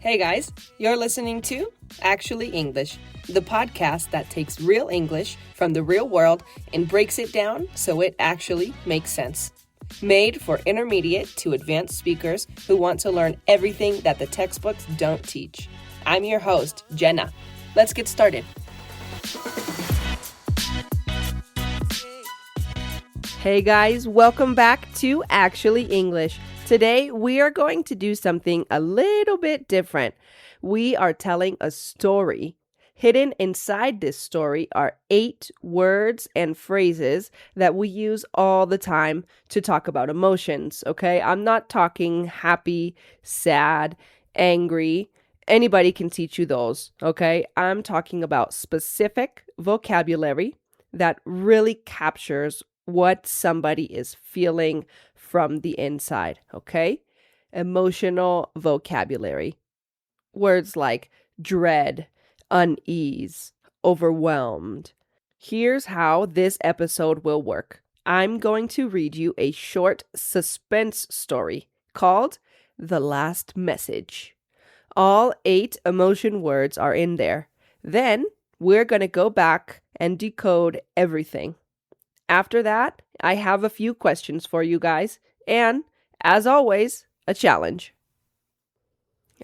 Hey guys, you're listening to Actually English, the podcast that takes real English from the real world and breaks it down so it actually makes sense. Made for intermediate to advanced speakers who want to learn everything that the textbooks don't teach. I'm your host, Jenna. Let's get started. Hey guys, welcome back to Actually English. Today, we are going to do something a little bit different. We are telling a story. Hidden inside this story are 8 words and phrases that we use all the time to talk about emotions, okay? I'm not talking happy, sad, angry. Anybody can teach you those, okay? I'm talking about specific vocabulary that really captures what somebody is feeling from the inside, okay? Emotional vocabulary. Words like dread, unease, overwhelmed. Here's how this episode will work. I'm going to read you a short suspense story called The Last Message. All 8 emotion words are in there. Then we're going to go back and decode everything. After that, I have a few questions for you guys, and, as always, a challenge.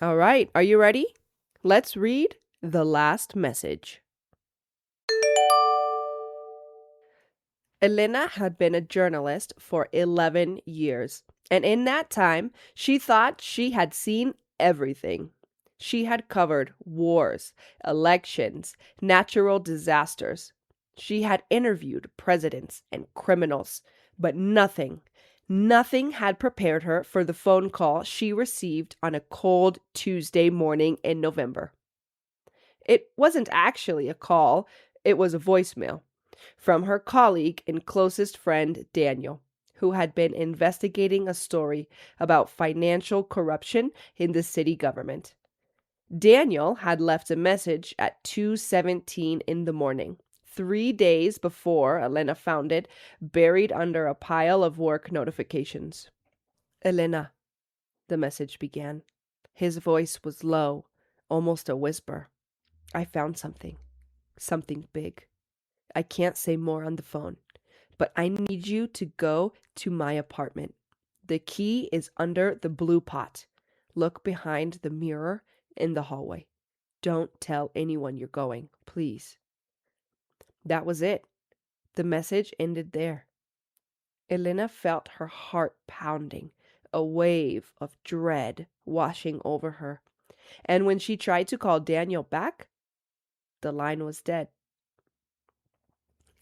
All right, are you ready? Let's read The Last Message. Elena had been a journalist for 11 years, and in that time, she thought she had seen everything. She had covered wars, elections, natural disasters. She had interviewed presidents and criminals, but nothing had prepared her for the phone call she received on a cold Tuesday morning in November. It wasn't actually a call, it was a voicemail from her colleague and closest friend, Daniel, who had been investigating a story about financial corruption in the city government. Daniel had left a message at 2:17 in the morning. 3 days before Elena found it, buried under a pile of work notifications. Elena, the message began. His voice was low, almost a whisper. I found something big. I can't say more on the phone, but I need you to go to my apartment. The key is under the blue pot. Look behind the mirror in the hallway. Don't tell anyone you're going, please. That was it. The message ended there. Elena felt her heart pounding, a wave of dread washing over her. And when she tried to call Daniel back, the line was dead.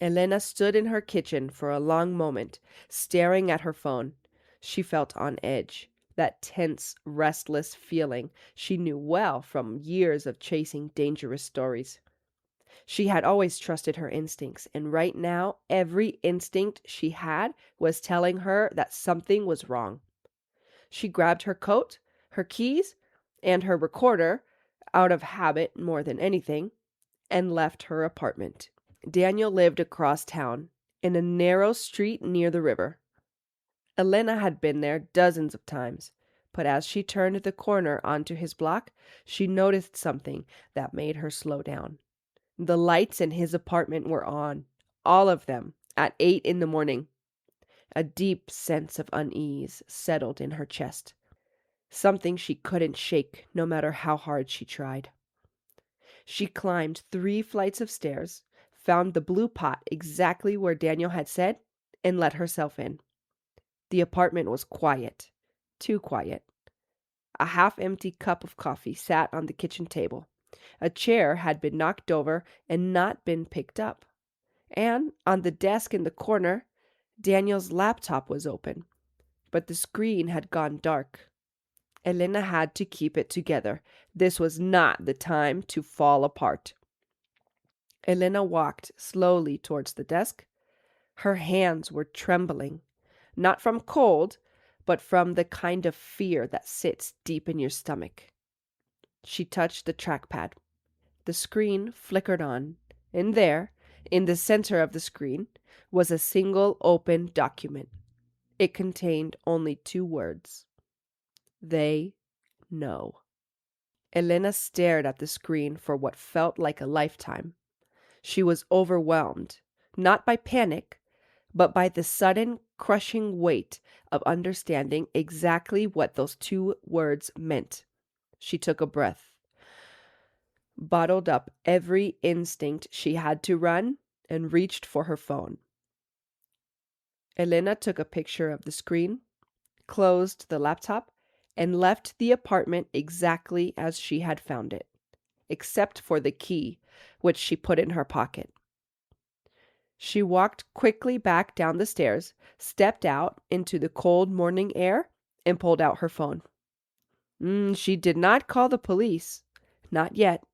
Elena stood in her kitchen for a long moment, staring at her phone. She felt on edge, that tense, restless feeling she knew well from years of chasing dangerous stories. She had always trusted her instincts, and right now, every instinct she had was telling her that something was wrong. She grabbed her coat, her keys, and her recorder, out of habit more than anything, and left her apartment. Daniel lived across town, in a narrow street near the river. Elena had been there dozens of times, but as she turned the corner onto his block, she noticed something that made her slow down. The lights in his apartment were on, all of them, at 8 in the morning. A deep sense of unease settled in her chest, something she couldn't shake no matter how hard she tried. She climbed 3 flights of stairs, found the blue pot exactly where Daniel had said, and let herself in. The apartment was quiet, too quiet. A half-empty cup of coffee sat on the kitchen table. A chair had been knocked over and not been picked up. And on the desk in the corner, Daniel's laptop was open, but the screen had gone dark. Elena had to keep it together. This was not the time to fall apart. Elena walked slowly towards the desk. Her hands were trembling, not from cold, but from the kind of fear that sits deep in your stomach. She touched the trackpad. The screen flickered on, and there, in the center of the screen, was a single open document. It contained only 2 words. They know. Elena stared at the screen for what felt like a lifetime. She was overwhelmed, not by panic, but by the sudden, crushing weight of understanding exactly what those two words meant. She took a breath, bottled up every instinct she had to run, and reached for her phone. Elena took a picture of the screen, closed the laptop, and left the apartment exactly as she had found it, except for the key, which she put in her pocket. She walked quickly back down the stairs, stepped out into the cold morning air, and pulled out her phone. She did not call the police. Not yet.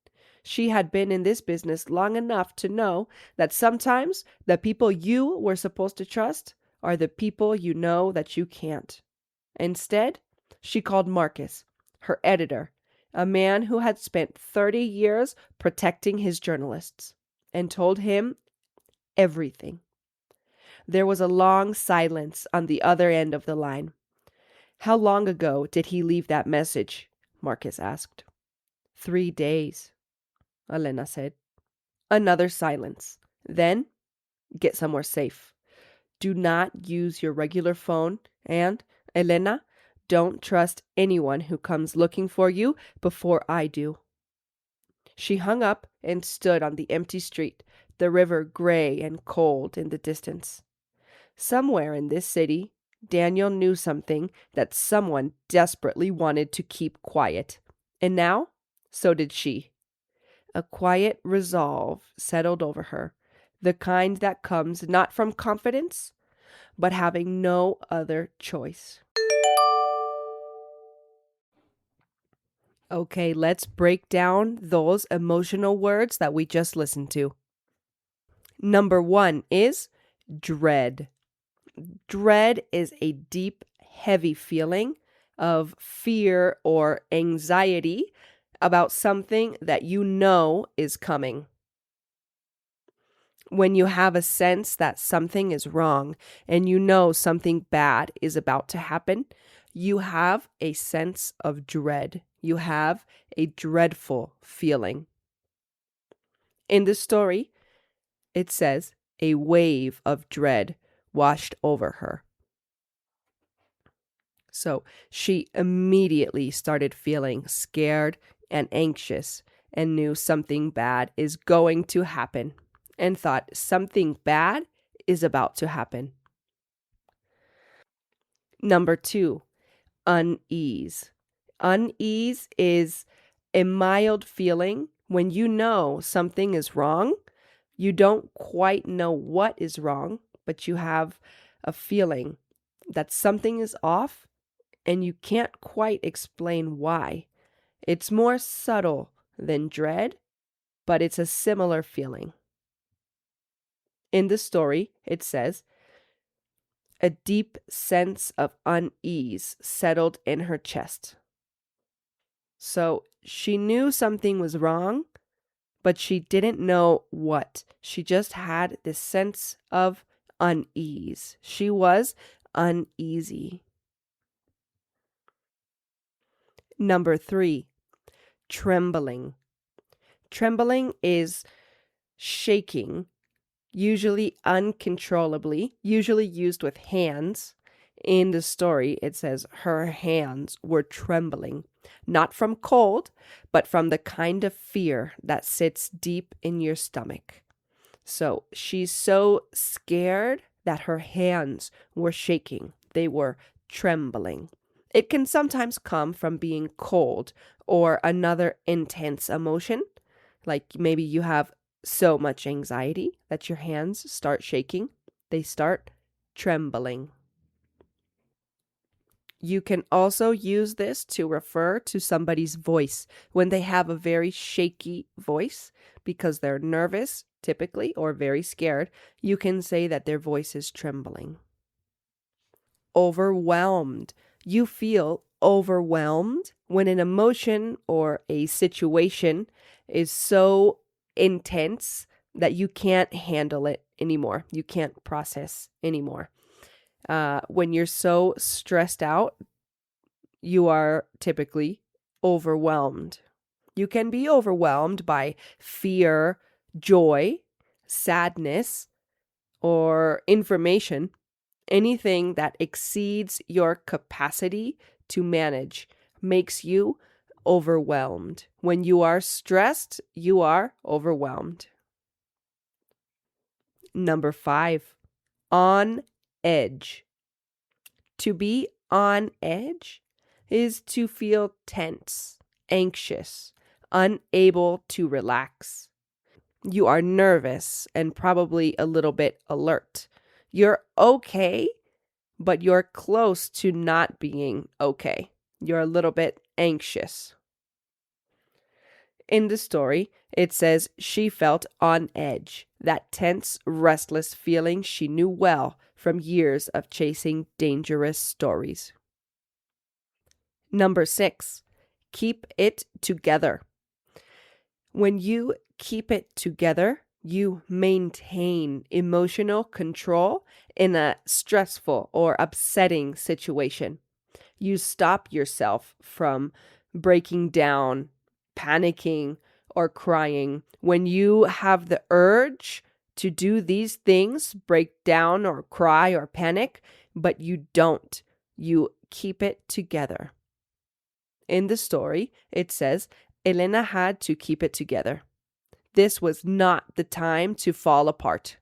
She had been in this business long enough to know that sometimes the people you were supposed to trust are the people you know that you can't. Instead, she called Marcus, her editor, a man who had spent 30 years protecting his journalists, and told him everything. There was a long silence on the other end of the line. "How long ago did he leave that message?" Marcus asked. 3 days, Elena said. Another silence. Then, "Get somewhere safe. Do not use your regular phone, and, Elena, don't trust anyone who comes looking for you before I do." She hung up and stood on the empty street, the river gray and cold in the distance. Somewhere in this city, Daniel knew something that someone desperately wanted to keep quiet. And now, so did she. A quiet resolve settled over her, the kind that comes not from confidence, but having no other choice. Okay, let's break down those emotional words that we just listened to. Number 1 is dread. Dread is a deep, heavy feeling of fear or anxiety about something that you know is coming. When you have a sense that something is wrong and you know something bad is about to happen, you have a sense of dread. You have a dreadful feeling. In the story, it says a wave of dread washed over her. So she immediately started feeling scared and anxious and knew something bad is going to happen and thought something bad is about to happen. Number 2, unease. Unease is a mild feeling when you know something is wrong. You don't quite know what is wrong, but you have a feeling that something is off and you can't quite explain why. It's more subtle than dread, but it's a similar feeling. In the story, it says, a deep sense of unease settled in her chest. So she knew something was wrong, but she didn't know what. She just had this sense of unease. She was uneasy. Number 3, trembling. Trembling is shaking, usually uncontrollably, usually used with hands. In the story, it says her hands were trembling, not from cold, but from the kind of fear that sits deep in your stomach. So she's so scared that her hands were shaking. They were trembling. It can sometimes come from being cold or another intense emotion, like maybe you have so much anxiety that your hands start shaking. They start trembling. You can also use this to refer to somebody's voice when they have a very shaky voice because they're nervous, typically, or very scared. You can say that their voice is trembling. Overwhelmed. You feel overwhelmed when an emotion or a situation is so intense that you can't handle it anymore. You can't process anymore. When you're so stressed out, you are typically overwhelmed. You can be overwhelmed by fear, joy, sadness, or information, anything that exceeds your capacity to manage makes you overwhelmed. When you are stressed, you are overwhelmed. Number 5, on edge. To be on edge is to feel tense, anxious, unable to relax. You are nervous and probably a little bit alert. You're okay, but you're close to not being okay. You're a little bit anxious. In the story, it says she felt on edge, that tense, restless feeling she knew well from years of chasing dangerous stories. Number 6, keep it together. When you keep it together, you maintain emotional control in a stressful or upsetting situation. You stop yourself from breaking down, panicking, or crying. When you have the urge to do these things, break down or cry or panic, but you don't, you keep it together. In the story, it says Elena had to keep it together. This was not the time to fall apart.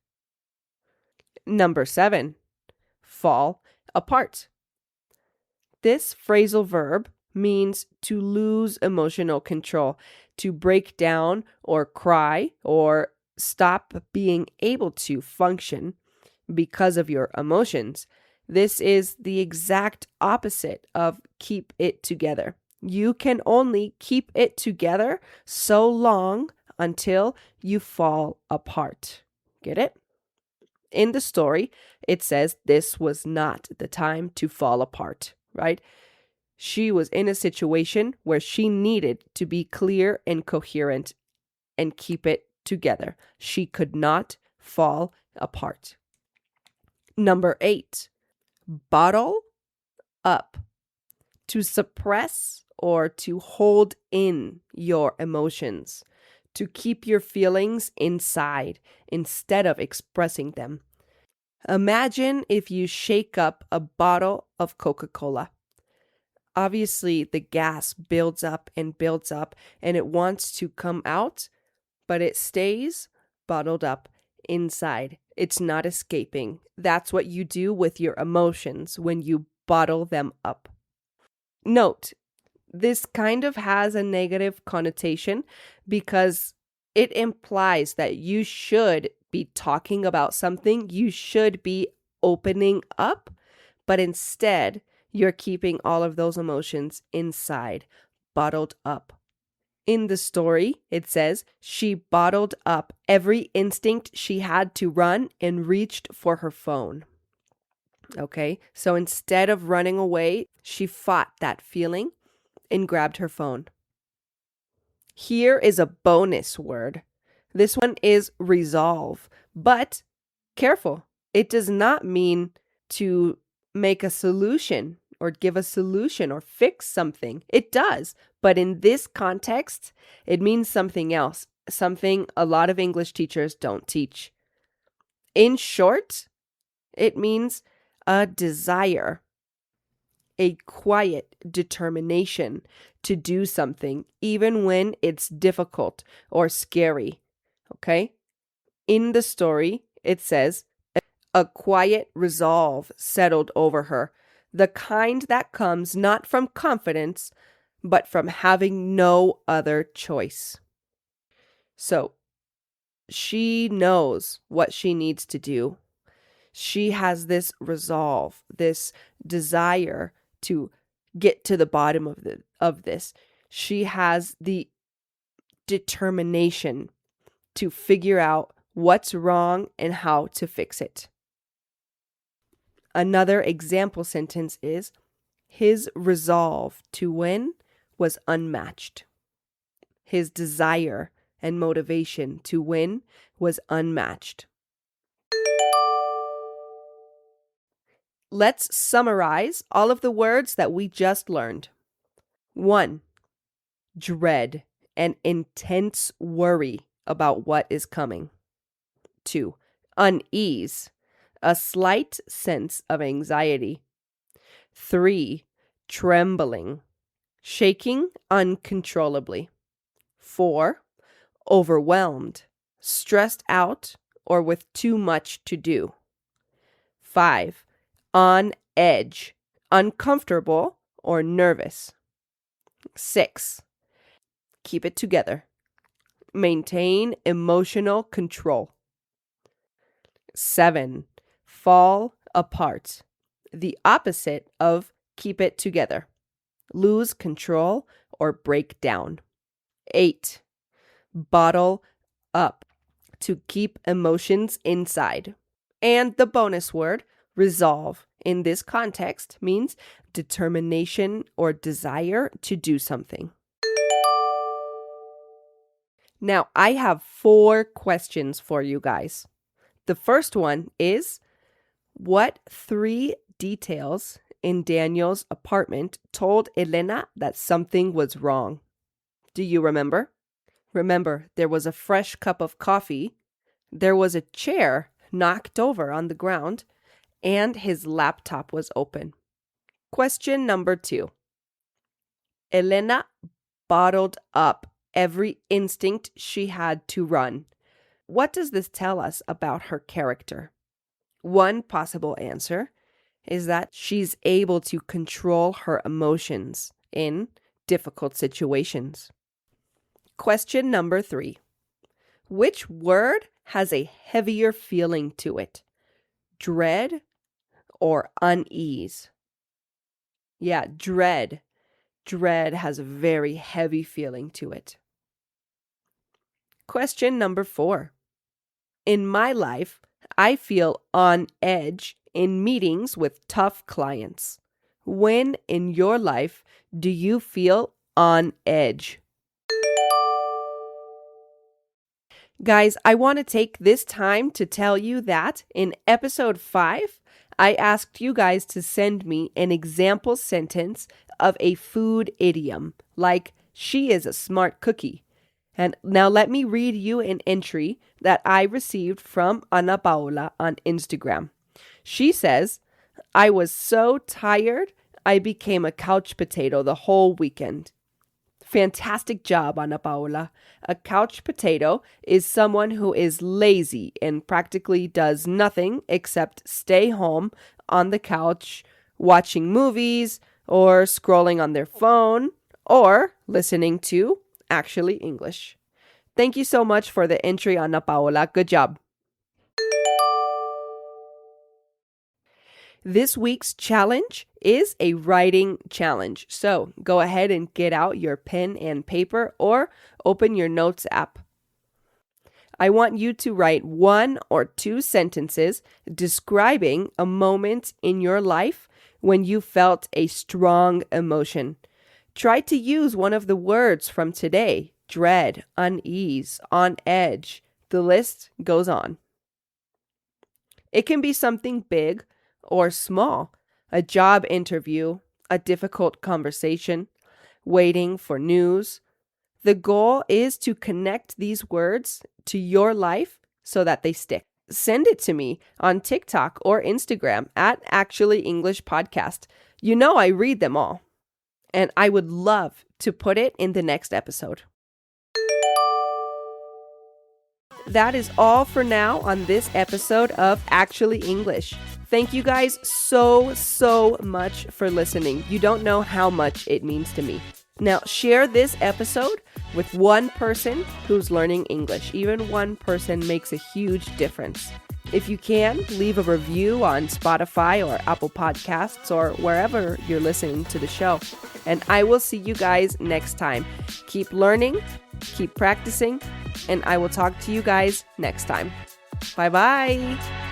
Number 7, fall apart. This phrasal verb means to lose emotional control, to break down or cry or stop being able to function because of your emotions. This is the exact opposite of keep it together. You can only keep it together so long until you fall apart. Get it? In the story, it says this was not the time to fall apart, right? She was in a situation where she needed to be clear and coherent and keep it together. She could not fall apart. Number 8, bottle up. To suppress or to hold in your emotions. To keep your feelings inside instead of expressing them. Imagine if you shake up a bottle of Coca-Cola. Obviously, the gas builds up and it wants to come out, but it stays bottled up inside. It's not escaping. That's what you do with your emotions when you bottle them up. Note, this kind of has a negative connotation because it implies that you should be talking about something, you should be opening up, but instead, you're keeping all of those emotions inside, bottled up. In the story, it says she bottled up every instinct she had to run and reached for her phone. Okay, so instead of running away, she fought that feeling and grabbed her phone. Here is a bonus word. This one is resolve, but careful. It does not mean to make a solution or give a solution or fix something. It does, but in this context, it means something else, something a lot of English teachers don't teach. In short, it means a desire, a quiet determination to do something, even when it's difficult or scary. Okay? In the story, it says, a quiet resolve settled over her, the kind that comes not from confidence, but from having no other choice. So, she knows what she needs to do. She has this resolve, this desire to get to the bottom of this. She has the determination to figure out what's wrong and how to fix it. Another example sentence is, his resolve to win was unmatched. His desire and motivation to win was unmatched. Let's summarize all of the words that we just learned. 1, dread, an intense worry about what is coming. 2. Unease, a slight sense of anxiety. 3. Trembling, shaking uncontrollably. 4. Overwhelmed, stressed out, or with too much to do. 5. On edge, uncomfortable or nervous. 6. Keep it together. Maintain emotional control. 7. Fall apart, the opposite of keep it together. Lose control or break down. 8. Bottle up, to keep emotions inside. And the bonus word, resolve, in this context means determination or desire to do something. Now, I have 4 questions for you guys. The first one is, what 3 details in Daniel's apartment told Elena that something was wrong? Do you remember? Remember, there was a fresh cup of coffee, there was a chair knocked over on the ground, and his laptop was open. Question number 2. Elena bottled up every instinct she had to run. What does this tell us about her character? One possible answer is that she's able to control her emotions in difficult situations. Question number 3. Which word has a heavier feeling to it? Dread or unease? Yeah, dread. Dread has a very heavy feeling to it. Question number 4. In my life, I feel on edge in meetings with tough clients. When in your life do you feel on edge? Guys, I want to take this time to tell you that in episode 5, I asked you guys to send me an example sentence of a food idiom, like, she is a smart cookie. And now let me read you an entry that I received from Ana Paula on Instagram. She says, I was so tired, I became a couch potato the whole weekend. Fantastic job, Ana Paula. A couch potato is someone who is lazy and practically does nothing except stay home on the couch, watching movies, or scrolling on their phone, or listening to Actually English. Thank you so much for the entry, Ana Paola. Good job. This week's challenge is a writing challenge. So go ahead and get out your pen and paper or open your notes app. I want you to write 1 or 2 sentences describing a moment in your life when you felt a strong emotion. Try to use one of the words from today: dread, unease, on edge. The list goes on. It can be something big or small: a job interview, a difficult conversation, waiting for news. The goal is to connect these words to your life so that they stick. Send it to me on TikTok or Instagram at Actually English Podcast. You know I read them all. And I would love to put it in the next episode. That is all for now on this episode of Actually English. Thank you guys so much for listening. You don't know how much it means to me. Now, share this episode with one person who's learning English. Even one person makes a huge difference. If you can, leave a review on Spotify or Apple Podcasts or wherever you're listening to the show. And I will see you guys next time. Keep learning, keep practicing, and I will talk to you guys next time. Bye-bye.